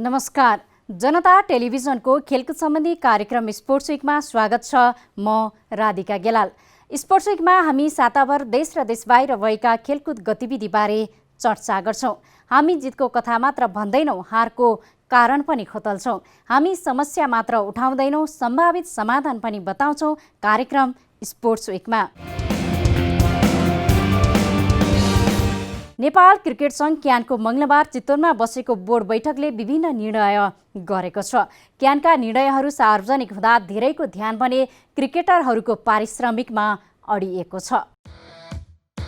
नमस्कार, जनता टेलिभिजनको खेलकुद सम्बन्धी कार्यक्रम स्पोर्ट्स विकमा स्वागत छ। म राधिका गेलाल। स्पोर्ट्स विकमा हामी साताभर देश र देशबाहिर भएका खेलकुद गतिविधिबारे चर्चा गर्छौँ। हामी जितको कथा मात्र भन्दैनौँ, हारको कारण पनि खोतल्छौँ। हामी समस्या मात्र उठाउँदैनौँ, सम्भावित समाधान पनि बताउँछौँ। कार्यक्रम स्पोर्ट्स विकमा नेपाल क्रिकेट सङ्घ क्यानको मङ्गलबार चितवनमा बसेको बोर्ड बैठकले विभिन्न निर्णय गरेको छ। क्यानका निर्णयहरू सार्वजनिक हुँदा धेरैको ध्यान भने क्रिकेटरहरूको पारिश्रमिकमा अडिएको छ।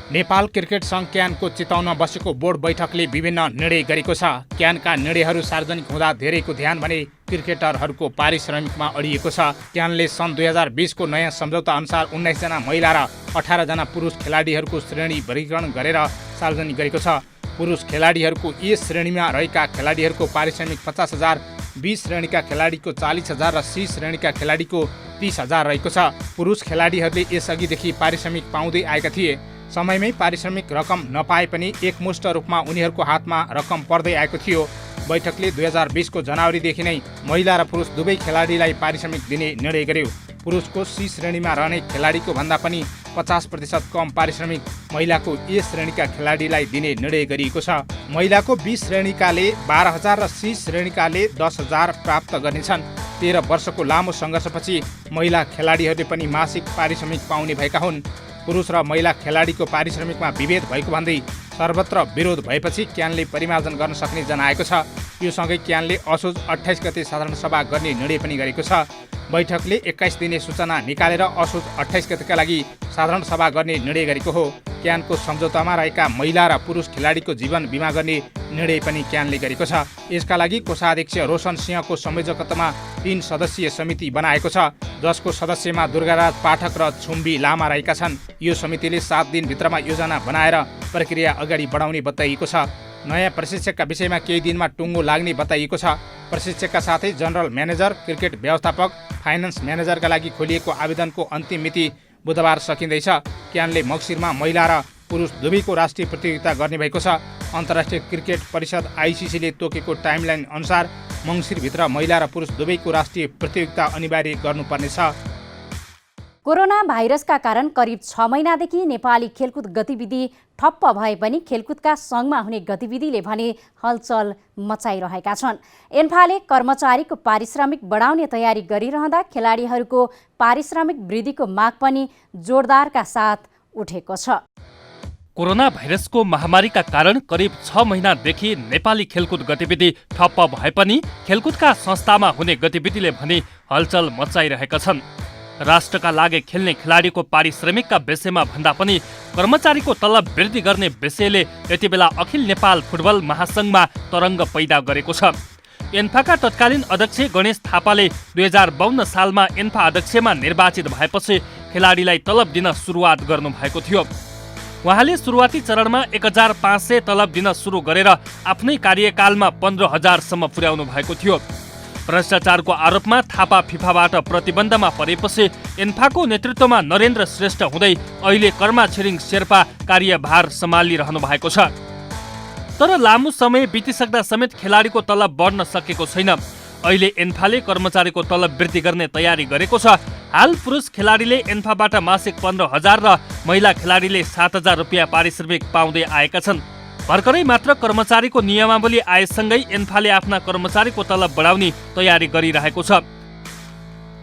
नेपाल क्रिकेट सङ्घ क्यानको चितवनमा बसेको बोर्ड बैठकले विभिन्न निर्णय गरेको छ। क्यानका निर्णयहरू सार्वजनिक हुँदा धेरैको ध्यान भने क्रिकेटरहरूको पारिश्रमिकमा अडिएको छ। क्यानले सन् 2020 को नयाँ सम्झौता अनुसार 19 जना महिला र 18 जना पुरुष खेलाडीहरूको श्रेणी वर्गीकरण गरेर सार्वजनिक गरेको छ। पुरुष खेलाडीहरूको ए श्रेणीमा रहेका खेलाडीहरूको पारिश्रमिक 50,000, बी श्रेणीका खेलाडीको 40,000 र सी श्रेणीका खेलाडीको 30,000 रहेको छ। पुरुष खेलाडीहरूले यसअघिदेखि पारिश्रमिक पाउँदै आएका थिए। समयमै पारिश्रमिक रकम नपाए पनि एकमुष्ट रूपमा उनीहरूको हातमा रकम पर्दै आएको थियो। बैठकले 2020 को जनवरीदेखि नै महिला र पुरुष दुवै खेलाडीलाई पारिश्रमिक दिने निर्णय गर्यो। पुरुषको सी श्रेणीमा रहने खेलाडीको भन्दा पनि 50% कम पारिश्रमिक महिलाको ए श्रेणीका खेलाडीलाई दिने निर्णय गरिएको छ। महिलाको बी श्रेणीकाले 12,000 र सी श्रेणीकाले 10,000 प्राप्त गर्नेछन्। 13 वर्षको लामो सङ्घर्षपछि महिला खेलाडीहरूले पनि मासिक पारिश्रमिक पाउने भएका हुन्। पुरुष र महिला खेलाडीको पारिश्रमिकमा विभेद भएको भन्दै सर्वत्र विरोध भएपछि क्यानले परिमार्जन गर्न सक्ने जनाएको छ। यो सँगै क्यानले असोज 28 गते साधारण सभा गर्ने निर्णय पनि गरेको छ। बैठकले 21 दिने सूचना निकालेर असोज 28 गतेका लागि साधारण सभा गर्ने निर्णय गरेको हो। क्यानको सम्झौतामा रहेका महिला र पुरुष खेलाडीको जीवन बिमा गर्ने निर्णय पनि क्यानले गरेको छ। यसका लागि कोषाध्यक्ष रोशन सिंहको संयोजकत्वमा 3 सदस्यीय समिति बनाएको छ, जसको सदस्यमा दुर्गाराज पाठक र छुम्बी लामा रहेका छन्। यो समितिले 7 दिनभित्रमा योजना बनाएर प्रक्रिया अगाडि बढाउने बताइएको छ। नयाँ प्रशिक्षकका विषयमा केही दिनमा टुङ्गो लाग्ने बताइएको छ। प्रशिक्षकका साथै जनरल म्यानेजर, क्रिकेट व्यवस्थापक, फाइनान्स म्यानेजरका लागि खोलिएको आवेदनको अन्तिम मिति बुधबार सकिँदैछ। क्यानले मक्सिरमा महिला र पुरुष दुवैको राष्ट्रिय प्रतियोगिता गर्ने भएको छ। अन्तर्राष्ट्रिय क्रिकेट परिषद आइसिसीले तोकेको टाइमलाइन अनुसार मङ्सिरभित्र महिला र पुरुष दुवैको राष्ट्रिय प्रतियोगिता अनिवार्य गर्नुपर्नेछ। कोरोना भाइरसका कारण करिब 6 महिनादेखि नेपाली खेलकुद गतिविधि ठप्प भए पनि खेलकुदका सङ्घमा हुने गतिविधिले भने हलचल मचाइरहेका छन्। एन्फाले कर्मचारीको पारिश्रमिक बढाउने तयारी गरिरहँदा खेलाडीहरूको पारिश्रमिक वृद्धिको माग पनि जोरदारका साथ उठेको छ। कोरोना भाइरसको महामारीका कारण करिब 6 महिनादेखि नेपाली खेलकुद गतिविधि ठप्प भए पनि खेलकुदका संस्थामा हुने गतिविधिले भने हलचल मचाइरहेका छन्। राष्ट्रका लागि खेल्ने खेलाडीको पारिश्रमिकका विषयमा भन्दा पनि कर्मचारीको तलब वृद्धि गर्ने विषयले यति बेला अखिल नेपाल फुटबल महासङ्घमा तरङ्ग पैदा गरेको छ। एन्फाका तत्कालीन अध्यक्ष गणेश थापाले 2052 सालमा एन्फा अध्यक्षमा निर्वाचित भएपछि खेलाडीलाई तलब दिन सुरुवात गर्नुभएको थियो। उहाँले सुरुवाती चरणमा 1500 तलब दिन सुरु गरेर आफ्नै कार्यकालमा 15,000 सम्म पुर्याउनु भएको थियो। भ्रष्टाचारको आरोपमा थापा फिफाबाट प्रतिबन्धमा परेपछि एन्फाको नेतृत्वमा नरेन्द्र श्रेष्ठ हुँदै अहिले कर्मा छिरिङ शेर्पा कार्यभार सम्हालिरहनु भएको छ। तर लामो समय बितिसक्दा समेत खेलाडीको तलब बढ्न सकेको छैन। अहिले एन्फाले कर्मचारीको तलब वृद्धि गर्ने तयारी गरेको छ। हाल पुरुष खेलाडीले एन्फाबाट मासिक 15,000 र महिला खेलाडीले 7,000 रुपियाँ पारिश्रमिक पाउँदै आएका छन्। भर्खरै मात्र कर्मचारीको नियमावली आएसँगै एन्फाले आफ्ना कर्मचारीको तलब बढाउने तयारी गरिरहेको छ।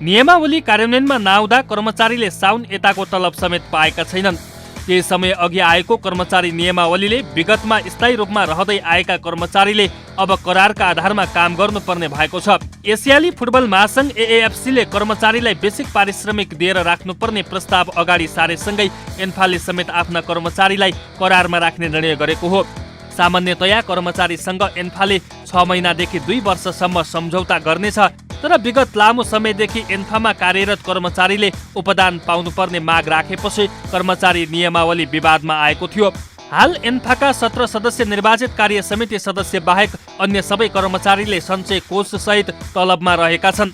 नियमावली कार्यान्वयनमा नआउँदा कर्मचारीले साउन यताको तलब समेत पाएका छैनन्। केही समय अघि आएको कर्मचारी नियमावलीले विगतमा स्थायी रूपमा रहँदै आएका कर्मचारीले अब करारका आधारमा काम गर्नुपर्ने भएको छ। एसियाली फुटबल महासङ्घ एएएफसीले कर्मचारीलाई बेसिक पारिश्रमिक दिएर राख्नुपर्ने प्रस्ताव अगाडि सारेसँगै एन्फाले समेत आफ्ना कर्मचारीलाई करारमा राख्ने निर्णय गरेको हो। सामान्यतया कर्मचारीसँग एन्फाले 6 महिनादेखि 2 वर्षसम्म सम्झौता गर्नेछ। तर विगत लामो समयदेखि एन्फामा कार्यरत कर्मचारीले उपदान पाउनुपर्ने माग राखेपछि कर्मचारी नियमावली विवादमा आएको थियो। हाल एन्फाका 17 सदस्य निर्वाचित कार्य समिति सदस्य बाहेक अन्य सबै कर्मचारीले सञ्चय कोष सहित तलबमा रहेका छन्।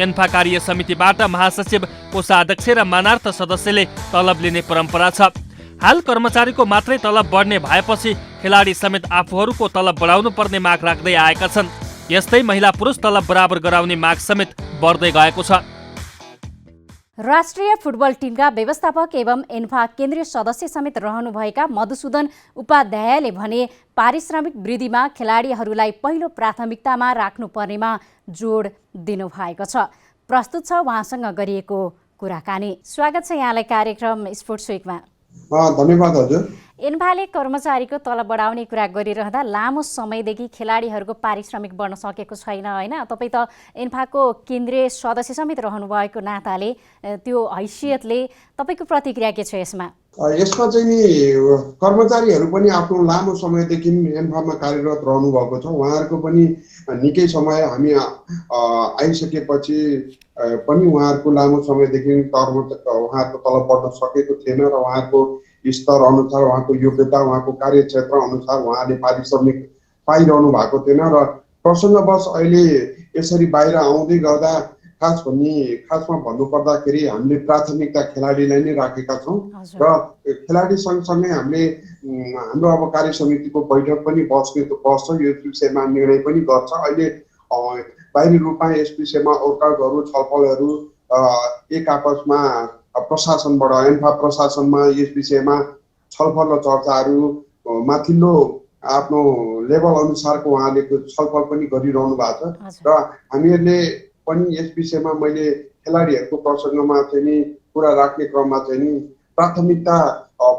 एन्फा कार्य समितिबाट महासचिव, कोषाध्यक्ष र मानार्थ सदस्यले तलब लिने परम्परा छ। हाल कर्मचारीको मात्रै तलब बढ्ने भएपछि खेलाडी समेत आफूहरूको तलब बढाउनु पर्ने माग राख्दै आएका छन्। यस्तै महिला पुरुष तलब बराबर गराउने माग समेत बढ्दै गएको छ। राष्ट्रिय फुटबल टिमका व्यवस्थापक एवं एन्फा केन्द्रीय सदस्य समेत रहनुभएका मधुसूदन उपाध्यायले भने पारिश्रमिक वृद्धिमा खेलाडीहरूलाई पहिलो प्राथमिकतामा राख्नुपर्नेमा जोड दिनुभएको छ। प्रस्तुत छ उहाँसँग गरिएको कुराकानी। स्वागत छ यहाँलाई कार्यक्रम स्पोर्ट्स विकमा। धन्यवाद हजुर। एन्फाले कर्मचारीको तलब बढाउने कुरा गरिरहँदा लामो समयदेखि खेलाडीहरूको पारिश्रमिक बढ्न सकेको छैन होइन? तपाईँ त एन्फाको केन्द्रीय सदस्य समेत रहनुभएको नाताले त्यो हैसियतले तपाईँको प्रतिक्रिया के छ यसमा? यसमा चाहिँ नि कर्मचारीहरू पनि आफ्नो लामो समयदेखि एन्फामा कार्यरत रहनुभएको छ। उहाँहरूको पनि निकै समय हामी आइसकेपछि पनि उहाँहरूको लामो समयदेखि उहाँहरूको तलब बढ्न सकेको थिएन र उहाँहरूको स्तर अनुसार, उहाँको योग्यता, उहाँको कार्यक्षेत्र अनुसार उहाँले पारिश्रमिक पाइरहनु भएको थिएन र प्रसङ्गवश अहिले यसरी बाहिर आउँदै गर्दा खासमा भन्नुपर्दाखेरि हामीले प्राथमिकता खेलाडीलाई नै राखेका छौँ र खेलाडी सँगसँगै हामीले हाम्रो अब कार्य समितिको बैठक पनि बस्छ, यो विषयमा निर्णय पनि गर्छ। अहिले बाहिरी रूपमा यस विषयमा ओर्काहरू छलफलहरू एक आपसमा प्रशासनबाट, एन्फा प्रशासनमा यस विषयमा छलफल र चर्चाहरू माथिल्लो आफ्नो लेभल अनुसारको उहाँले छलफल पनि गरिरहनु भएको छ र हामीहरूले पनि यस विषयमा मैले खेलाडीहरूको प्रसङ्गमा चाहिँ नि कुरा राख्ने क्रममा चाहिँ नि प्राथमिकता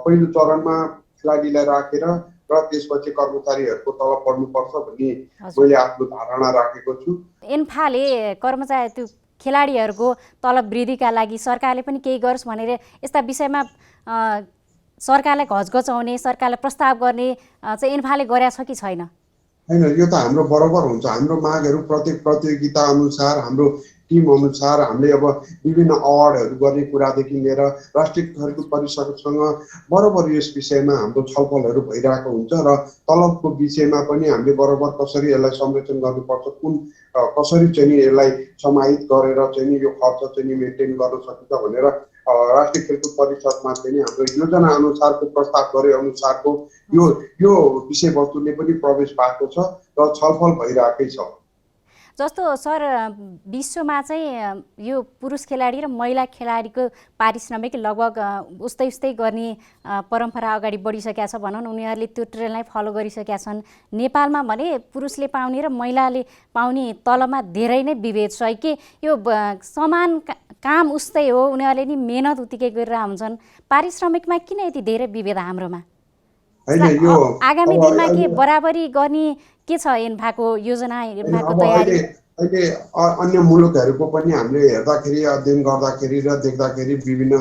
पहिलो चरणमा खेलाडीलाई राखेर र त्यसपछि कर्मचारीहरूको तलब बढ्नुपर्छ भन्ने मैले आफ्नो धारणा राखेको छु। एन्फाले कर्मचारी त्यो खेलाडीहरूको तलब वृद्धिका लागि सरकारले पनि केही गरोस् भनेर यस्ता विषयमा सरकारलाई घचघचाउने, सरकारलाई प्रस्ताव गर्ने चाहिँ एन्फाले गरेको छ कि छैन? होइन, यो त हाम्रो बराबर हुन्छ। हाम्रो मागहरू प्रत्येक प्रतियोगिता अनुसार, हाम्रो टिम अनुसार हामीले अब विभिन्न अवार्डहरू गर्ने कुरादेखि लिएर राष्ट्रिय खेलकुद परिषदसँग बराबर यस विषयमा हाम्रो छलफलहरू भइरहेको हुन्छ र तलबको विषयमा पनि हामीले बराबर कसरी यसलाई संरक्षण गर्नुपर्छ, कसरी चाहिँ नि यसलाई समाहित गरेर चाहिँ नि यो खर्च चाहिँ नि मेन्टेन गर्न सकिन्छ भनेर राष्ट्रिय खेलकुद परिषदमा चाहिँ हाम्रो योजना अनुसारको प्रस्ताव गरे अनुसारको यो विषयवस्तुले पनि प्रवेश भएको छ र छलफल भइरहेकै छ। जस्तो सर, विश्वमा चाहिँ यो पुरुष खेलाडी र महिला खेलाडीको पारिश्रमिक लगभग उस्तै गर्ने परम्परा अगाडि बढिसकेका छ भनौँ न। उनीहरूले त्यो ट्रेनलाई फलो गरिसकेका छन्। नेपालमा भने पुरुषले पाउने र महिलाले पाउने तलबमा धेरै नै विभेद छ कि यो समान काम उस्तै हो, उनीहरूले नि मेहनत उत्तिकै गरेर हुन्छन्, पारिश्रमिकमा किन यति धेरै विभेद हाम्रोमा? आगामी दिनमा के बराबरी गर्ने के छ एन्फाको योजना, एन्फाको तयारी? अहिले अन्य मुलुकहरूको पनि हामीले हेर्दाखेरि, अध्ययन गर्दाखेरि र देख्दाखेरि विभिन्न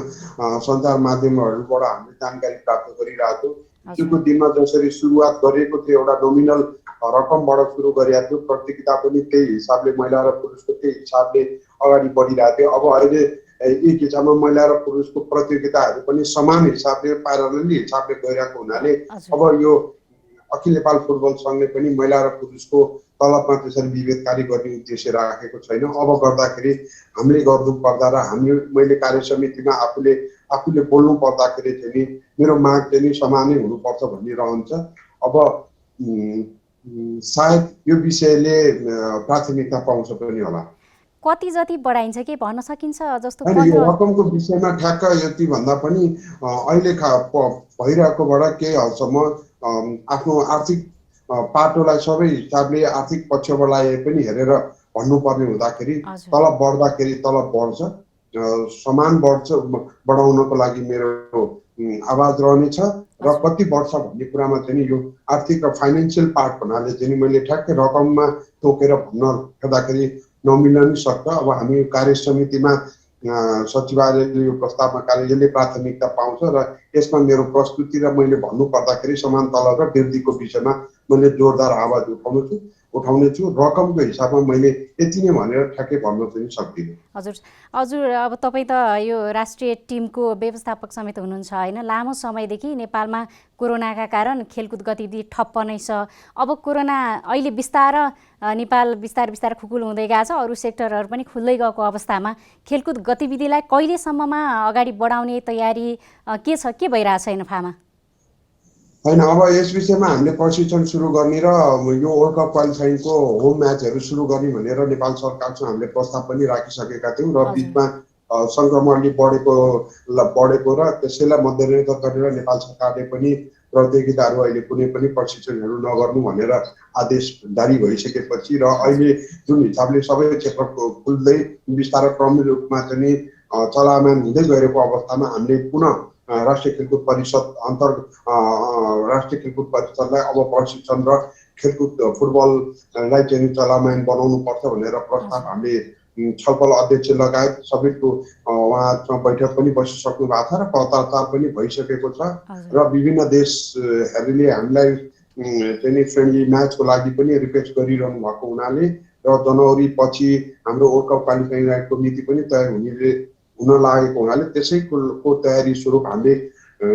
सञ्चार माध्यमहरूबाट हामीले जानकारी प्राप्त गरिरहेको छौँ। हिजोको दिनमा जसरी सुरुवात गरिएको थियो, एउटा नोमिनल रकमबाट सुरु गरिएको थियो, प्रतियोगिता पनि त्यही हिसाबले महिला र पुरुषको त्यही हिसाबले अगाडि बढिरहेको थियो। अब अहिले एक हिसाबमा महिला र पुरुषको प्रतियोगिताहरू पनि समान हिसाबले, प्यारालली हिसाबले गइरहेको हुनाले अब यो अखिल नेपाल फुटबल सङ्घले पनि महिला र पुरुषको तलबमा त्यसरी विभेदकारी गर्ने उद्देश्य राखेको छैन। अब गर्दाखेरि हामीले गर्नुपर्दा र मैले कार्य समितिमा आफूले बोल्नु पर्दाखेरि चाहिँ नि मेरो माग चाहिँ नि समानै हुनुपर्छ भन्ने रहन्छ। अब सायद यो विषयले प्राथमिकता पाउँछ पनि होला। कति जति बढाइन्छ कि भन्न सकिन्छ? जस्तो यो रकमको विषयमा ठ्याक्क यति भन्दा पनि अहिले भइरहेकोबाट केही हदसम्म आफ्नो आर्थिक पाटोलाई सबै हिसाबले आर्थिक पक्षलाई पनि हेरेर भन्नुपर्ने हुँदाखेरि तलब बढ्दाखेरि तलब बढ्छ, समान बढाउनको लागि मेरो आवाज रहनेछ र कति बढ्छ भन्ने कुरामा चाहिँ यो आर्थिक र फाइनेन्सियल पार्ट भन्नाले चाहिँ मैले ठ्याक्कै रकममा तोकेर भन्न खोज्दाखेरि नमिल्न नि सक्छ। अब हामी कार्य समितिमा सचिवालयले यो प्रस्तावमा कार्यालयले प्राथमिकता पाउँछ र यसमा मेरो प्रस्तुति र मैले भन्नु पर्दाखेरि समान तलब र वृद्धिको विषयमा मैले जोरदार आवाज उठाउनु छु उठाउने छु। रकमको हिसाबमा मैले यति नै भनेर ठ्याक्कै भन्न चाहिँ सक्दिनँ। हजुर हजुर अब तपाईँ त यो राष्ट्रिय टिमको व्यवस्थापक समेत हुनुहुन्छ होइन? लामो समयदेखि नेपालमा कोरोनाका कारण खेलकुद गतिविधि ठप्प नै छ। अब कोरोना अहिले नेपाल बिस्तारै खुकुल हुँदै गएको छ, अरू सेक्टरहरू पनि खुल्दै गएको अवस्थामा खेलकुद गतिविधिलाई कहिलेसम्ममा अगाडि बढाउने तयारी के छ, के भइरहेछ इन्फामा? होइन, अब यस विषयमा हामीले प्रशिक्षण सुरु गर्ने र यो वर्ल्ड कप क्वालिफाइङको होम म्याचहरू सुरु गर्ने भनेर नेपाल सरकारसँग हामीले प्रस्ताव पनि राखिसकेका थियौँ र बिचमा सङ्क्रमणले बढेको र त्यसैलाई मध्यनजर गरेर नेपाल सरकारले पनि प्रतियोगिताहरू अहिले कुनै पनि प्रशिक्षणहरू नगर्नु भनेर आदेश जारी भइसकेपछि र अहिले जुन हिसाबले सबै क्षेत्र खुल्दै बिस्तारै क्रमिक रूपमा चाहिँ चलायमान हुँदै गएको अवस्थामा हामीले पुनः राष्ट्रिय खेलकुद परिषद राष्ट्रिय खेलकुद परिषदलाई अब प्रशिक्षण र खेलकुद फुटबललाई चाहिँ चलायमान बनाउनु पर्छ भनेर प्रस्ताव हामीले छलफल अध्यक्ष लगायत सबैको उहाँसँग बैठक पनि बसिसक्नु भएको छ र पत्राचार पनि भइसकेको छ र विभिन्न देशहरूले हामीलाई चाहिँ फ्रेन्डली म्याचको लागि पनि रिक्वेस्ट गरिरहनु भएको हुनाले र जनवरी पछि हाम्रो वर्ल्ड कप क्वालिफाइङ राइडको नीति पनि तय हुन लागेको हुनाले त्यसैको तयारी स्वरूप हामीले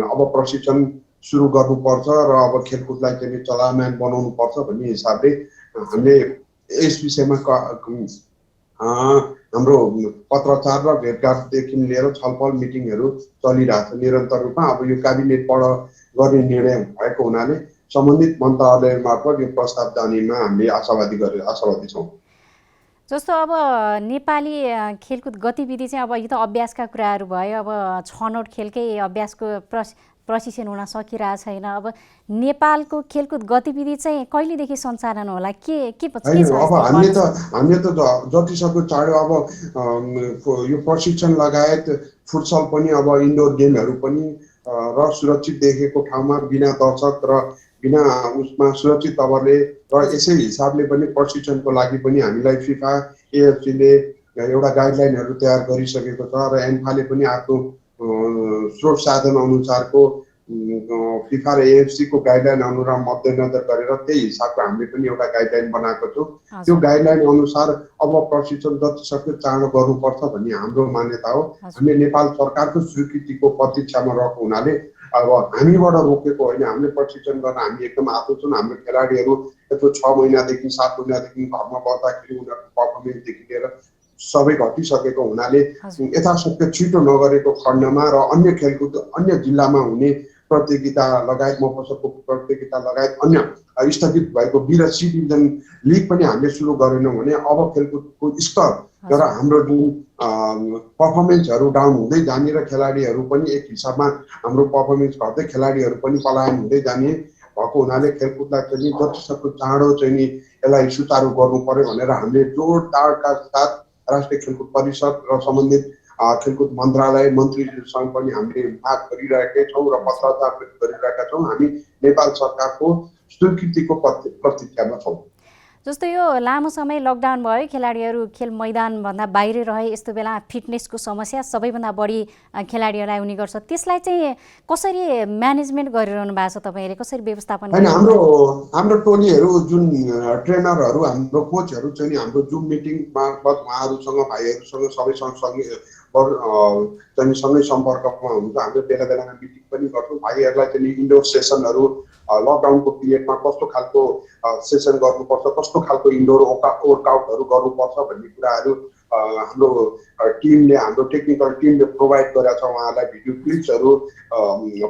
अब प्रशिक्षण सुरु गर्नुपर्छ र अब खेलकुदलाई चाहिँ चलायमान बनाउनु पर्छ भन्ने हिसाबले हामीले यस विषयमा हाम्रो पत्रचार र भेटघाटदेखि लिएर छलफल मिटिङहरू चलिरहेको छ निरन्तर रूपमा। अब यो क्याबिनेटबाट गर्ने निर्णय भएको हुनाले सम्बन्धित मन्त्रालय मार्फत यो प्रस्ताव जानेमा हामीले आशावादी छौँ। जस्तो अब नेपाली खेलकुद गतिविधि चाहिँ अब यो त अभ्यासका कुराहरू भयो, अब छनौट खेलकै अभ्यासको प्रशिक्षण हुन सकिरहेको छैन। अब नेपालको खेलकुद गतिविधि चाहिँ कहिलेदेखि सञ्चालन होला, के छ? अब हामीले त जतिसक्दो चाँडो अब यो प्रशिक्षण लगायत फुटसल पनि अब इन्डोर गेमहरू पनि र सुरक्षित देखेको ठाउँमा बिना दर्शक र बिना उसमा सुरक्षित तवरले र यसै हिसाबले पनि प्रशिक्षणको लागि पनि हामीलाई फिफा एएफसीले एउटा गाइडलाइनहरू तयार गरिसकेको छ र एन्फाले पनि आफ्नो स्रोत साधन अनुसारको फिफा र एएफसीको गाइडलाइन अनुसार मध्यनजर गरेर त्यही हिसाबको हामीले पनि एउटा गाइडलाइन बनाएको छौँ। त्यो गाइडलाइन अनुसार अब प्रशिक्षण जतिसक्दो चाँडो गर्नुपर्छ भन्ने हाम्रो मान्यता हो। हामीले नेपाल सरकारको स्वीकृतिको प्रतीक्षामा रहेको हुनाले अब हामीबाट रोकेको होइन, हामीले प्रशिक्षण गर्न हामी एकदम आतुर छौँ। हाम्रो खेलाडीहरू यत्रो 6 महिनादेखि 7 महिनादेखि घरमा बस्दाखेरि उनीहरूको पर्फर्मेन्सदेखि लिएर सबै घटिसकेको हुनाले यथाशक्य छिटो नगरेको खण्डमा र अन्य खेलकुद अन्य जिल्लामा हुने प्रतियोगिता लगायत मफसलको प्रतियोगिता लगायत अन्य स्थगित भएको बी र सी डिभिजन लिग पनि हामीले सुरु गरेनौँ भने अब खेलकुदको स्तर र हाम्रो जुन पर्फर्मेन्सहरू डाउन हुँदै जाने र खेलाडीहरू पनि एक हिसाबमा हाम्रो पर्फर्मेन्स घट्दै खेलाडीहरू पनि पलायन हुँदै जाने भएको हुनाले खेलकुदलाई चाहिँ जतिसक्दो चाँडो चाहिँ यसलाई सुचारू गर्नु पर्यो भनेर हामीले जोडदारका साथ राष्ट्रिय खेलकुद परिषद र सम्बन्धित खेलकुद मन्त्रालय मन्त्रीसँग पनि हामीले बात गरिरहेका छौँ र पत्राचार गरिरहेका छौँ। हामी नेपाल सरकारको स्वीकृतिको प्रतीक्षामा छौँ। जस्तो यो लामो समय लकडाउन भयो, खेलाडीहरू खेल मैदानभन्दा बाहिर रहे, यस्तो बेला फिटनेसको समस्या सबैभन्दा बढी खेलाडीहरूलाई हुने गर्छ। त्यसलाई चाहिँ कसरी म्यानेजमेन्ट गरिरहनु भएको छ तपाईँले, कसरी व्यवस्थापन? हाम्रो टोलीहरू जुन ट्रेनरहरू हाम्रो कोचहरू चाहिँ हाम्रो जुम मिटिङ मार्फत उहाँहरूसँग भाइहरूसँग सबैसँग सँगै सम्पर्कमा हुन्छ। हामीले बेला बेलामा मिटिङ पनि गर्छौँ। भाइहरूलाई चाहिँ इन्डोर सेसनहरू लकडाउनको पिरियडमा कस्तो खालको सेसन गर्नुपर्छ, कस्तो खालको इन्डोर वर्कआउटहरू गर्नुपर्छ भन्ने कुराहरू हाम्रो टिमले हाम्रो टेक्निकल टिमले प्रोभाइड गरेका छ। उहाँहरूलाई भिडियो क्लिप्सहरू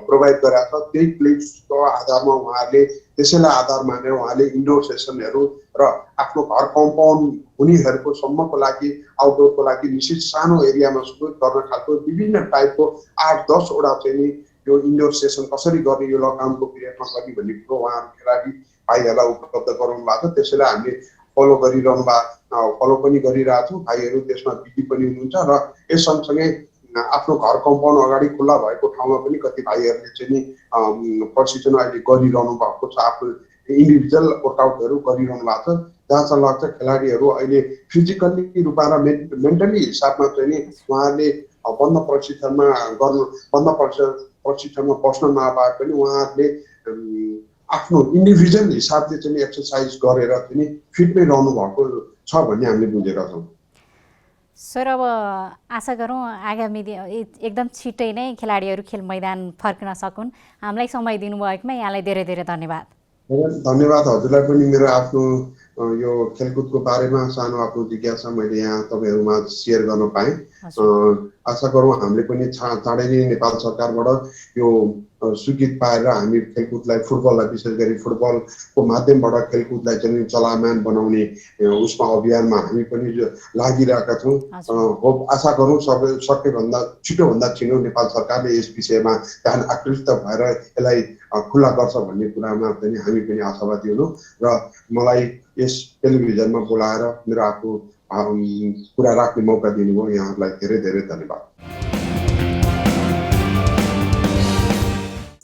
प्रोभाइड गरेका छ। त्यही क्लिप्सको आधारमा उहाँहरूले त्यसैलाई आधार मानेर उहाँले इन्डोर सेसनहरू र आफ्नो घर कम्पाउन्ड हुनेहरूको सम्मको लागि आउटडोरको लागि निश्चित सानो एरियामा सुरु गर्न खालको विभिन्न टाइपको 8-10 वटा चाहिँ यो इन्डोर सेसन कसरी गर्ने यो लकडाउनको पिरियडमा गर्ने भन्ने कुरो उहाँहरू खेलाडी भाइहरूलाई उपलब्ध गराउनु भएको छ। त्यसैलाई हामीले फलो पनि गरिरहेछौँ। भाइहरू त्यसमा बिजी पनि हुनुहुन्छ र यस सँगसँगै आफ्नो घर कम्पाउन्ड अगाडि खुल्ला भएको ठाउँमा पनि कति भाइहरूले चाहिँ प्रशिक्षण अहिले गरिरहनु भएको छ। आफ्नो इन्डिभिजुअल वर्कआउटहरू गरिरहनु भएको छ। जहाँसम्म लाग्छ खेलाडीहरू अहिले फिजिकल्ली रूपमा र मेन्टली हिसाबमा चाहिँ उहाँहरूले बन्द प्रशिक्षणमा बस्न नपाए पनि उहाँहरूले आफ्नो इन्डिभिजुअल हिसाबले चाहिँ एक्सर्साइज गरेर चाहिँ फिट नै रहनु भएको छ भन्ने हामीले बुझेका छौँ। सर, अब आशा गरौँ आगामी एकदम छिट्टै नै खेलाडीहरू खेल मैदान फर्कन सकुन्। हामीलाई समय दिनुभएकोमा यहाँलाई धेरै धेरै धन्यवाद। धन्यवाद हजुरलाई पनि। मेरो आफ्नो यो खेलकुदको बारेमा सानो आफ्नो जिज्ञासा मैले यहाँ तपाईँहरूमा सेयर गर्न पाएँ। आशा गरौँ हामीले पनि चाँडै नै नेपाल सरकारबाट यो स्वीकृत पाएर हामी खेलकुदलाई, फुटबललाई, विशेष गरी फुटबलको माध्यमबाट खेलकुदलाई चाहिँ चलायमान बनाउने उसमा अभियानमा हामी पनि लागिरहेका छौँ। आशा गरौँ सक्नेभन्दा छिटोभन्दा छिटो नेपाल सरकारले यस विषयमा ध्यान आकृष्ट भएर यसलाई खुल्ला गर्छ भन्ने कुरामा पनि हामी पनि आशावादी हुनु र मलाई यस टेलिभिजनमा बोलाएर मेरो आफ्नो कुरा राख्ने मौका दिनुभयो, यहाँहरूलाई धेरै धेरै धन्यवाद।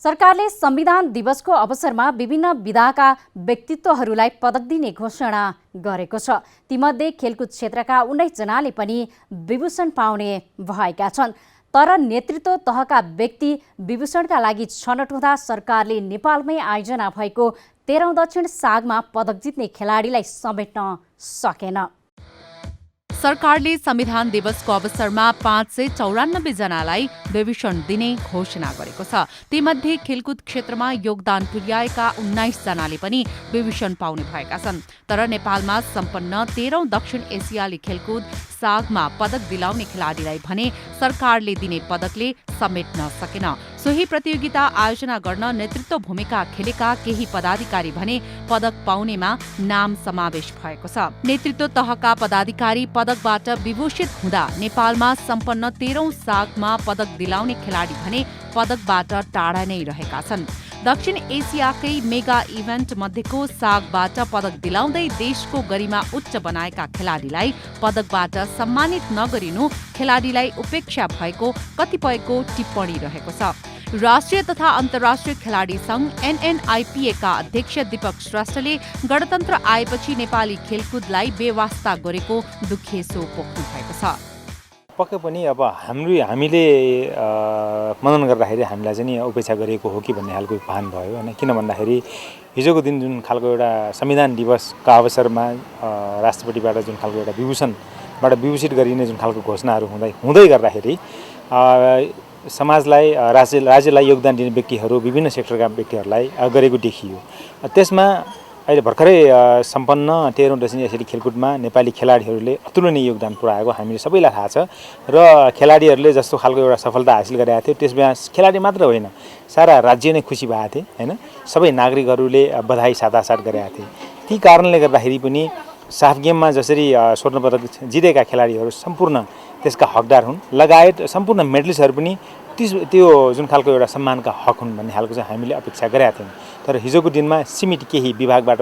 सरकारले संविधान दिवसको अवसरमा विभिन्न विधाका व्यक्तित्वहरूलाई पदक दिने घोषणा गरेको छ। तीमध्ये खेलकुद क्षेत्रका 19 जनाले पनि विभूषण पाउने भएका छन्। तर नेतृत्व तहका व्यक्ति विभूषणका लागि छनौट हुँदा सरकारले नेपालमै आयोजना भएको 13औं दक्षिण सागमा पदक जित्ने खेलाडीलाई समेट्न सकेन। सरकारले संविधान दिवसको अवसरमा 594 जनालाई विभूषण दिने घोषणा गरेको छ। तीमध्ये खेलकुद क्षेत्रमा योगदान पुर्याएका 19 जनाले पनि विभूषण पाउने भएका छन्। तर नेपालमा सम्पन्न 13औं दक्षिण एसियाली खेलकुद सागमा पदक दिलाउने खेलाडीलाई भने सरकारले दिने पदकले समेट्न सकेन। सोही प्रतियोगिता आयोजना गर्न नेतृत्व भूमिका खेलेका केही पदाधिकारी भने पदक पाउनेमा नाम समावेश भएको छ। नेतृत्व तहका पदाधिकारी पदकबाट विभूषित हुँदा नेपालमा सम्पन्न 13औं सागमा पदक दिलाउने खेलाडी भने पदकबाट टाढा नै रहेका छन्। दक्षिण एसियाकै मेगा इभेन्ट मध्येको सागबाट पदक दिलाउँदै देशको गरिमा उच्च बनाएका खेलाडीलाई पदकबाट सम्मानित नगरिनु खेलाडीलाई उपेक्षा भएको कतिपयको टिप्पणी रहेको छ। राष्ट्रिय तथा अन्तर्राष्ट्रिय खेलाडी संघ NNIPA का अध्यक्ष दीपक श्रेष्ठले गणतन्त्र आएपछि नेपाली खेलकुदलाई बेवास्ता गरेको दुखेसो पोख्नु भएको छ। पक्कै पनि अब हामीले मनन गर्दाखेरि हामीलाई चाहिँ उपेक्षा गरिएको हो कि भन्ने खालको भान भयो हैन। किन भन्दाखेरि हिजोको दिन जुन खालको एउटा संविधान दिवसका अवसरमा राष्ट्रपतिबाट जुन खालको एउटा विभूषणबाट विभूषित गरिने जुन खालको घोषणाहरू हुँदै गर्दाखेरि समाजलाई राज्यलाई योगदान दिने व्यक्तिहरू विभिन्न सेक्टरका व्यक्तिहरूलाई गरेको देखियो। त्यसमा अहिले भर्खरै सम्पन्न 13औं दक्षिण एसियाली खेलकुदमा नेपाली खेलाडीहरूले अतुलनीय योगदान पुर्याएको हामीले सबैलाई थाहा छ र खेलाडीहरूले जस्तो खालको एउटा सफलता हासिल गरेका थियो त्यसमा खेलाडी मात्र होइन सारा राज्य नै खुसी भएका थिए हैन। सबै नागरिकहरूले बधाई साटासाट गरेका थिए। ती कारणले गर्दाखेरि पनि साफ गेममा जसरी स्वर्ण पदक जितेका खेलाडीहरू सम्पूर्ण त्यसका हकदार हुन्, लगायत सम्पूर्ण मेडलिस्टहरू पनि त्यो जुन खालको एउटा सम्मानका हक हुन् भन्ने खालको चाहिँ हामीले अपेक्षा गरेका थियौँ। तर हिजोको दिनमा सीमित केही विभागबाट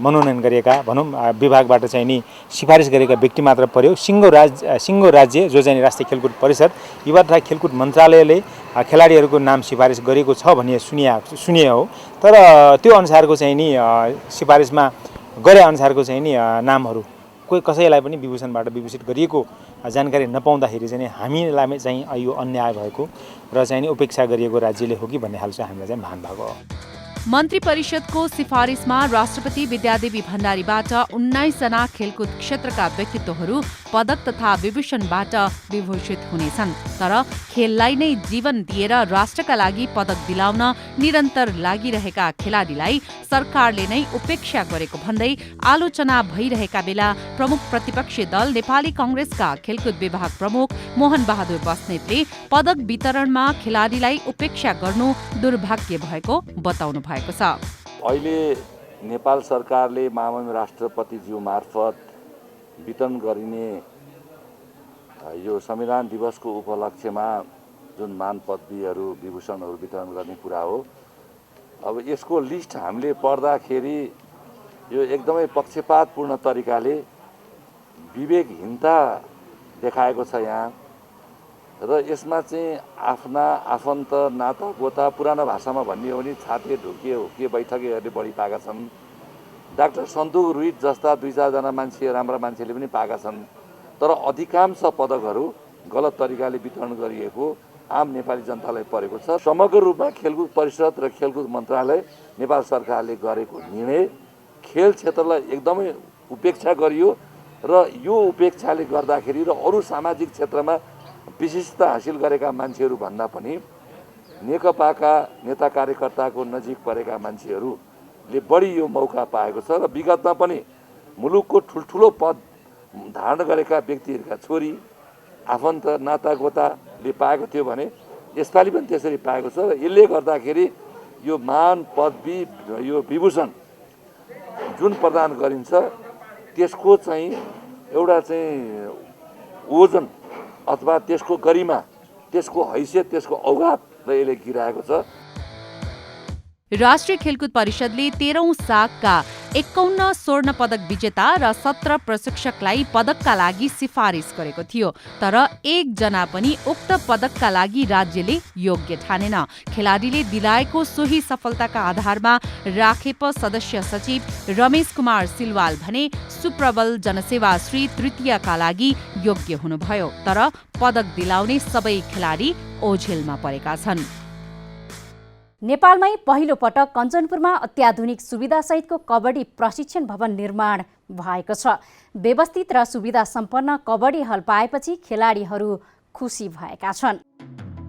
मनोनयन गरेका भनौँ विभागबाट चाहिँ नि सिफारिस गरेका व्यक्ति मात्र पर्यो। सिङ्गो राज्य जो चाहिँ राष्ट्रिय खेलकुद परिषद युवा तथा खेलकुद मन्त्रालयले खेलाडीहरूको नाम सिफारिस गरेको छ भन्ने सुनिए हो। तर त्यो अनुसारको चाहिँ नि सिफारिसमा गरे अनुसारको चाहिँ नि नामहरू कोही कसैलाई पनि विभूषणबाट विभूषित गरिएको जानकारी नपाउँदाखेरि चाहिँ हामीलाई चाहिँ यो अन्याय भएको र चाहिँ नि उपेक्षा गरिएको राज्यले हो कि भन्ने खालको चाहिँ हामीलाई चाहिँ भान भएको हो। मन्त्री परिषदको सिफारिसमा राष्ट्रपति विद्यादेवी भण्डारीबाट 19 जना खेलकुद क्षेत्रका व्यक्तित्वहरू पदक तथा विभूषणबाट विभूषित हुनेछन्। तर खेललाई नै जीवन दिएर राष्ट्रका लागि पदक दिलाउन निरन्तर लागिरहेका खेलाडीलाई सरकारले नै उपेक्षा गरेको भन्दै आलोचना भइरहेका बेला प्रमुख प्रतिपक्षी दल नेपाली कांग्रेसका खेलकुद विभाग प्रमुख मोहन बहादुर बस्नेतले पदक वितरणमा खेलाडीलाई उपेक्षा गर्नु दुर्भाग्य भएको बताउनु भएको छ। अहिले नेपाल सरकारले माननीय राष्ट्रपतिज्यू मार्फत वितरण गरिने यो संविधान दिवसको उपलक्ष्यमा जुन मान पदवीहरू विभूषणहरू वितरण गर्ने कुरा हो। अब यसको लिस्ट हामीले पढ्दाखेरि यो एकदमै पक्षपातपूर्ण तरिकाले विवेकहीनता देखाएको छ यहाँ र यसमा चाहिँ आफ्ना आफन्त नाता गोता पुरानो भाषामा भन्ने हो भने छाते ढुके हुके बैठकेहरूले बढी पाएका छन्। डाक्टर सन्तोष रुइट जस्ता 2-4 जना मान्छे राम्रा मान्छेले पनि पाएका छन्। तर अधिकांश पदकहरू गलत तरिकाले वितरण गरिएको आम नेपाली जनतालाई परेको छ। समग्र रूपमा खेलकुद परिषद र खेलकुद मन्त्रालय नेपाल सरकारले गरेको निर्णय खेल क्षेत्रलाई एकदमै उपेक्षा गरियो र यो उपेक्षाले गर्दाखेरि र अरू सामाजिक क्षेत्रमा विशिष्टता हासिल गरेका मान्छेहरू भन्दा पनि नेकपाका नेता कार्यकर्ताको नजिक परेका मान्छेहरूले बढी यो मौका पाएको छ र विगतमा पनि मुलुकको ठुल्ठुलो पद धारण गरेका व्यक्तिहरूका छोरी आफन्त नातागोताले पाएको थियो भने यसपालि पनि त्यसरी पाएको छ र यसले गर्दाखेरि यो मान पदवी यो विभूषण जुन प्रदान गरिन्छ त्यसको चाहिँ एउटा चाहिँ ओजन अथवा त्यसको गरिमा, त्यसको हैसियत, त्यसको औकात यसले गिराएको छ। राष्ट्रिय खेलकुद परिषदले 13औं सागका 51 स्वर्ण पदक विजेता र 17 प्रशिक्षकलाई पदकका लागि सिफारिस गरेको थियो, तर एकजना पनि उक्त पदकका लागि राज्यले योग्य ठानेन। खेलाडीले दिलाएको सोही सफलताका आधारमा राखेप सदस्य सचिव रमेश कुमार सिलवाल भने सुप्रबल जनसेवा श्री तृतीयका लागि योग्य हुनुभयो, तर पदक दिलाउने सबै खेलाडी ओझेलमा परेका छन्। नेपालमै पहिलो पटक कञ्चनपुरमा अत्याधुनिक सुविधासहितको कबड्डी प्रशिक्षण भवन निर्माण भएको छ। व्यवस्थित र सुविधा सम्पन्न कबड्डी हल पाएपछि खेलाडीहरू खुसी भएका छन्।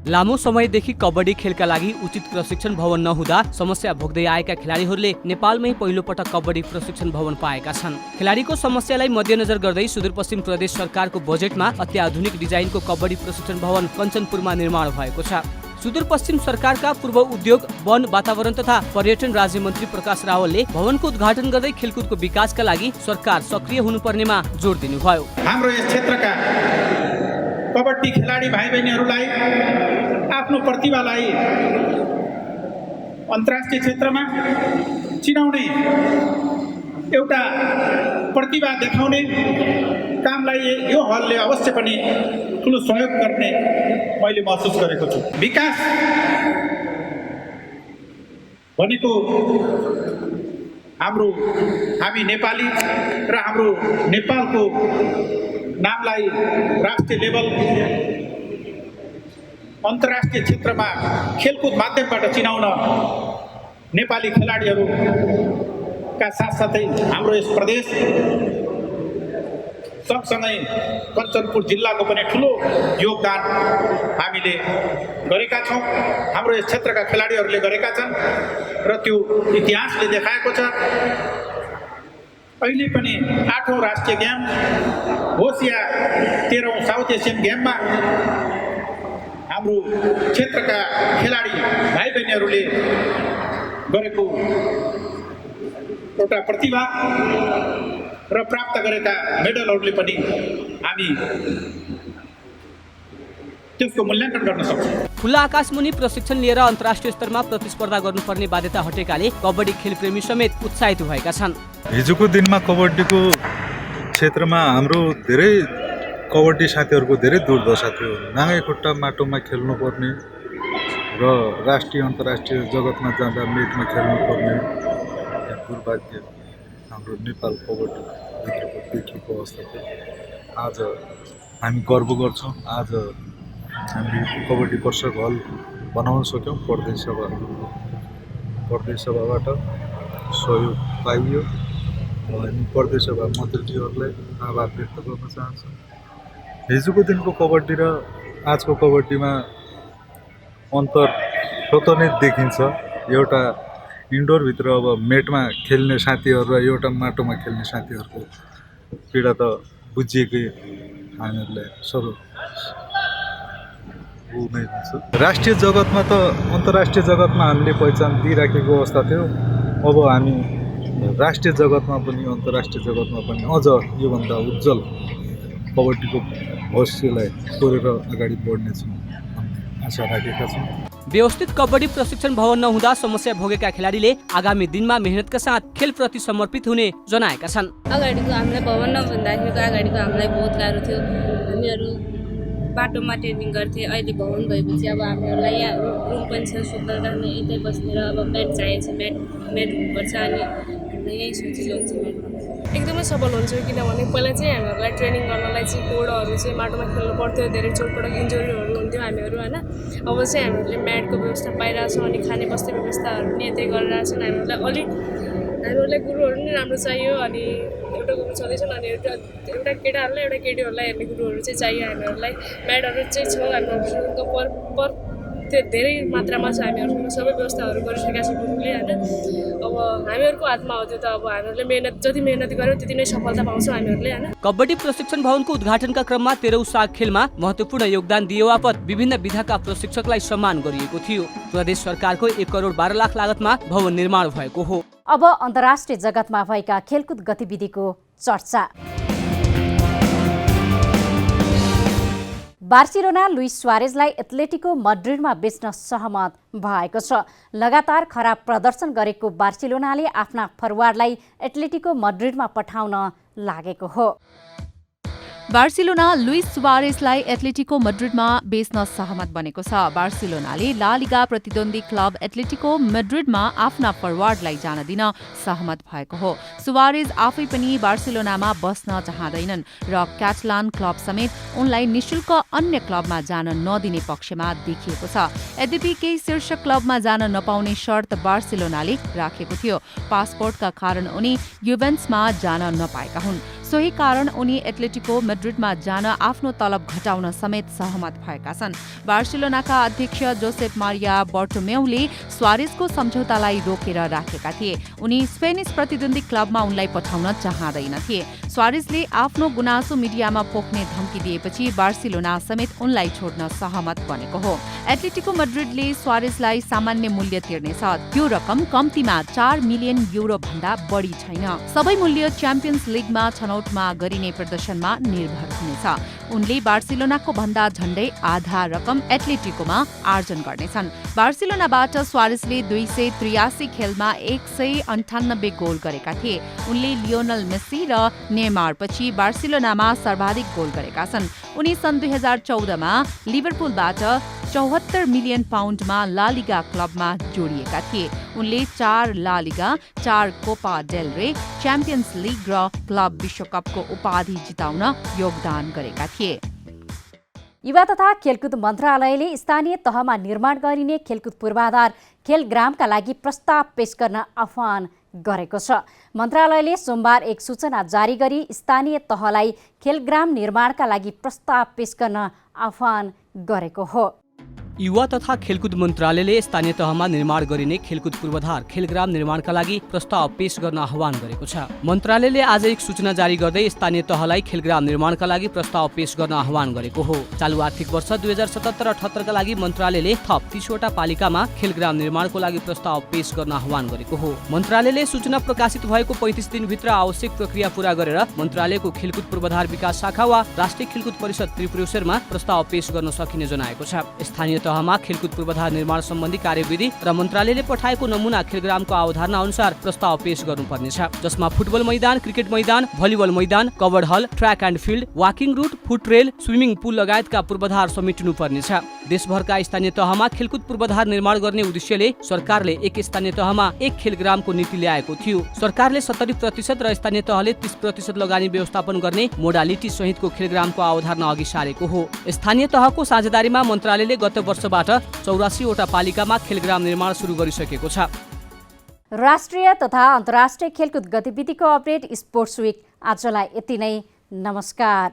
लामो समयदेखि कबड्डी खेलका लागि उचित प्रशिक्षण भवन नहुँदा समस्या भोग्दै आएका खेलाडीहरूले नेपालमै पहिलो पटक कबड्डी प्रशिक्षण भवन पाएका छन्। खेलाडीको समस्यालाई मध्यनजर गर्दै सुदूरपश्चिम प्रदेश सरकारको बजेटमा अत्याधुनिक डिजाइनको कबड्डी प्रशिक्षण भवन कञ्चनपुरमा निर्माण भएको छ। सुदूरपश्चिम सरकारका पूर्व उद्योग, वन, वातावरण तथा पर्यटन राज्य मन्त्री प्रकाश रावलले भवनको उद्घाटन गर्दै खेलकुदको विकासका लागि सरकार सक्रिय हुनुपर्नेमा जोड दिनुभयो। हाम्रो यस क्षेत्रका कबड्डी खेलाडी भाइ बहिनीहरूलाई आफ्नो प्रतिभालाई अन्तर्राष्ट्रिय क्षेत्रमा चिनाउने, एउटा प्रतिभा देखाउने कामलाई यो हलले अवश्य पनि ठुलो सहयोग गर्ने मैले महसुस गरेको छु। विकास भनेको हामी नेपाली र हाम्रो नेपालको नामलाई राष्ट्रिय लेभल, अन्तर्राष्ट्रिय क्षेत्रमा खेलकुद माध्यमबाट चिनाउन नेपाली खेलाडीहरूका साथसाथै हाम्रो यस प्रदेश सँगसँगै कञ्चनपुर जिल्लाको पनि ठुलो योगदान हामीले गरेका छौँ, हाम्रो यस क्षेत्रका खेलाडीहरूले गरेका छन् र त्यो इतिहासले देखाएको छ। अहिले पनि 8औं राष्ट्रिय गेम होस् या 13औं साउथ एसियन गेममा हाम्रो क्षेत्रका खेलाडी भाइ बहिनीहरूले गरेको एउटा प्रतिभा र प्राप्त गरेका मेडलहरूले पनि हामी त्यसको मूल्याङ्कन गर्न सक्छौँ। खुला आकाशमुनि प्रशिक्षण लिएर अन्तर्राष्ट्रिय स्तरमा प्रतिस्पर्धा गर्नुपर्ने बाध्यता हटेकाले कबड्डी खेलप्रेमी समेत उत्साहित भएका छन्। हिजोको दिनमा कबड्डीको क्षेत्रमा हाम्रो धेरै कबड्डी साथीहरूको धेरै दुर्दशा थियो। नाङ्गै खुट्टा माटोमा खेल्नुपर्ने र राष्ट्रिय अन्तर्राष्ट्रिय जगतमा जाँदा मेटमा खेल्नुपर्ने दुर्भाग्य हाम्रो नेपाल कबड्डीभित्रको देखिएको अवस्था थियो। आज हामी गर्व गर्छौँ, आज हामीले कबड्डी प्रशिक्षक हल बनाउन सक्यौँ। प्रदेश सभाबाट सहयोग पाइयो। हामी प्रदेश सभा मन्त्रीज्यूहरूलाई आभार व्यक्त गर्न चाहन्छौँ। हिजोको दिनको कबड्डी र आजको कबड्डीमा अन्तर स्वतः नै देखिन्छ। एउटा इन्डोरभित्र अब मेटमा खेल्ने साथीहरू र एउटा माटोमा खेल्ने साथीहरूको पीडा त बुझिएकै हामीहरूलाई नै हुन्छ। राष्ट्रिय जगतमा त अन्तर्राष्ट्रिय जगतमा हामीले पहिचान दिइराखेको अवस्था थियो। अब हामी राष्ट्रिय जगतमा पनि अन्तर्राष्ट्रिय जगतमा पनि अझ योभन्दा उज्जवल कबड्डीको भविष्यलाई कोरेर अगाडि बढ्नेछौँ भन्ने आशा राखेका छौँ। व्यवस्थित कबड्डी प्रशिक्षण भवन नहुँदा समस्या भोगेका खेलाडीले आगामी दिनमा मेहनतका साथ खेलप्रति समर्पित हुने जनाएका छन्। अगाडिको हामीलाई भवन नभन्दाखेरिको अगाडिको हामीलाई बहुत गाह्रो थियो। हामीहरू बाटोमा ट्रेनिङ गर्थेँ, अहिले भवन भएपछि अब हामीहरूलाई यहाँ रुम पनि छ, सुत्न राख्ने, यतै बस्ने र अब बेड चाहिएको छ, बेड हुनुपर्छ अनि यही सजिलो हुन्छ। एकदमै सफल हुन्छु किनभने पहिला चाहिँ हामीहरूलाई ट्रेनिङ गर्नलाई चाहिँ कोडहरू चाहिँ माटोमा खेल्नु पर्थ्यो, धेरै चोटपटक इन्जुरीहरू हुन्थ्यो हामीहरू होइन। अब चाहिँ हामीहरूले म्याटको व्यवस्था पाइरहेछौँ अनि खाने बस्ने व्यवस्थाहरू नि यतै गरिरहेछौँ। हामीहरूलाई गुरुहरू नि राम्रो चाहियो अनि एउटा गुरु छँदैछन् अनि एउटा केटाहरूलाई एउटा केटीहरूलाई हेर्ने गुरुहरू चाहिँ चाहियो हामीहरूलाई। म्याटहरू चाहिँ छ हामीहरूको त्यो धेरै मात्रामा छ, हामीहरूसँग सबै व्यवस्थाहरू गरिसकेका छौँ गुरुले होइन। अब हामीहरूको हातमा हो त्यो त, अब हामीहरूले जति मेहनत गर्यो त्यति नै सफलता पाउँछौँ हामीहरूले होइन। कबड्डी प्रशिक्षण भवनको उद्घाटनका क्रममा 13औं साग खेलमा महत्त्वपूर्ण योगदान दिएवापत विभिन्न विधाका प्रशिक्षकलाई सम्मान गरिएको थियो। प्रदेश सरकारको 1 करोड 12 लाख लागतमा भवन निर्माण भएको हो। अब अन्तर्राष्ट्रिय जगतमा भएका खेलकुद गतिविधिको चर्चा। बार्सिलोना लुइस सुआरेजलाई एथलेटिको मड्रिडमा बेच्न सहमत भएको छ। लगातार खराब प्रदर्शन गरेको बार्सिलोनाले आफ्ना फरवार्डलाई एथलेटिको मड्रिडमा पठाउन लागेको हो। बार्सिलोना लुइस सुआरेजलाई एथलेटिको मड्रिडमा बेच्न सहमत बनेको छ। बार्सिलोनाले ला लिगा प्रतिद्वन्दी क्लब एथलेटिको मड्रिडमा आफ्ना फरवार्डलाई जान दिन सहमत भएको हो। सुआरेज आफै पनि बार्सिलोनामा बस्न चाहँदैनन् र क्याटलान क्लब समेत उनलाई निशुल्क अन्य क्लबमा जान नदिने पक्षमा देखिएको छ। यद्यपि केही शीर्ष क्लबमा जान नपाउने शर्त बार्सिलोनाले राखेको थियो। पासपोर्टका कारण उनी युभेन्टसमा जान नपाएका हुन्। सोही कारण उनी एथलेटिको मड्रिडमा जान आफ्नो तलब घटाउन समेत सहमत भएका छन्। बार्सिलोनाका अध्यक्ष जोसेफ मारिया बर्टोमेउले सुआरेजको सम्झौतालाई रोकेर राखेका थिए। उनी स्पेनिस प्रतिद्वन्दी क्लबमा उनलाई पठाउन चाहँदैनथे। सुआरेजले आफ्नो गुनासो मिडियामा पोख्ने धम्की दिएपछि बार्सिलोना समेत उनलाई छोड्न सहमत बनेको हो। एथलेटिको मड्रिडले सुआरेजलाई सामान्य मूल्य तिर्नेछ। त्यो रकम कम्तीमा 4 मिलियन युरो भन्दा बढी छैन। सबै मूल्य च्याम्पियन्स लिगमा छनौटमा गरिने प्रदर्शनमा निर्भर हुनेछ। उनले बार्सिलोनाको भन्दा झण्डै आधा रकम एथलेटिकोमा आर्जन गर्नेछन्। बार्सिलोनाबाट सुआरेजले 283 खेलमा 198 गोल गरेका थिए। उनले लियोनल मेस्सी र नेमार पछि बार्सिलोनामा सर्वाधिक गोल गरेका छन्। उनी सन् 2014मा लिभरपुलबाट 74 मिलियन पाउन्डमा ला लिगा क्लबमा जोडिएका थिए। उनले 4 ला लिगा, 4 कोपा डेल रे, च्याम्पियन्स लिग र क्लब विश्वकपको उपाधि जिताउन योगदान गरेका थिए। युवा तथा खेलकुद मन्त्रालयले स्थानीय तहमा निर्माण गरिने खेलकुद पूर्वाधार खेलग्रामका लागि प्रस्ताव पेश गर्न आह्वान गरेको छ। मन्त्रालयले सोमबार एक सूचना जारी गरी स्थानीय तहलाई खेलग्राम निर्माणका लागि प्रस्ताव पेश गर्न आह्वान गरेको हो। युवा तथा खेलकुद मन्त्रालयले स्थानीय तहमा निर्माण गरिने खेलकुद पूर्वाधार खेलग्राम निर्माणका लागि प्रस्ताव पेश गर्न आह्वान गरेको छ। मन्त्रालयले आज एक सूचना जारी गर्दै स्थानीय तहलाई खेलग्राम निर्माणका लागि प्रस्ताव पेश गर्न आह्वान गरेको हो। चालु आर्थिक वर्ष 2077-78 का लागि मन्त्रालयले थप 30 वटा पालिकामा खेलग्राम निर्माणको लागि प्रस्ताव पेश गर्न आह्वान गरेको हो। मन्त्रालयले सूचना प्रकाशित भएको 35 दिनभित्र आवश्यक प्रक्रिया पूरा गरेर मन्त्रालयको खेलकुद पूर्वाधार विकास शाखा वा राष्ट्रिय खेलकुद परिषद त्रिपुरेश्वरमा प्रस्ताव पेश गर्न सकिने जनाएको छ। स्थानीय तहमा खेलकुद पूर्वाधार निर्माण सम्बन्धी कार्यविधि र मन्त्रालयले पठाएको नमुना खेलग्रामको अवधारणा अनुसार प्रस्ताव पेश गर्नुपर्नेछ, जसमा फुटबल मैदान, क्रिकेट मैदान, भलिबल मैदान, covered hall, track and field, walking route, foot rail, swimming pool लगायतका पूर्वाधार समेटिनुपर्नेछ। देशभरका स्थानीय तहमा खेलकुद पूर्वाधार निर्माण गर्ने उद्देश्यले सरकारले एक स्थानीय तहमा एक खेलग्रामको नीति ल्याएको थियो। सरकारले 70% र स्थानीय तहले 30% लगानी व्यवस्थापन गर्ने मोडालिटी सहितको खेलग्रामको अवधारणा अघि सारेको हो। स्थानीय तहको साझेदारीमा मन्त्रालयले गत वर्षबाट 84 वटा पालिकामा खेलग्राम निर्माण सुरु गरिसकेको छ। राष्ट्रिय तथा अन्तर्राष्ट्रिय खेलकुद गतिविधिको अपडेट स्पोर्ट्स विक आजलाई यति नै। नमस्कार।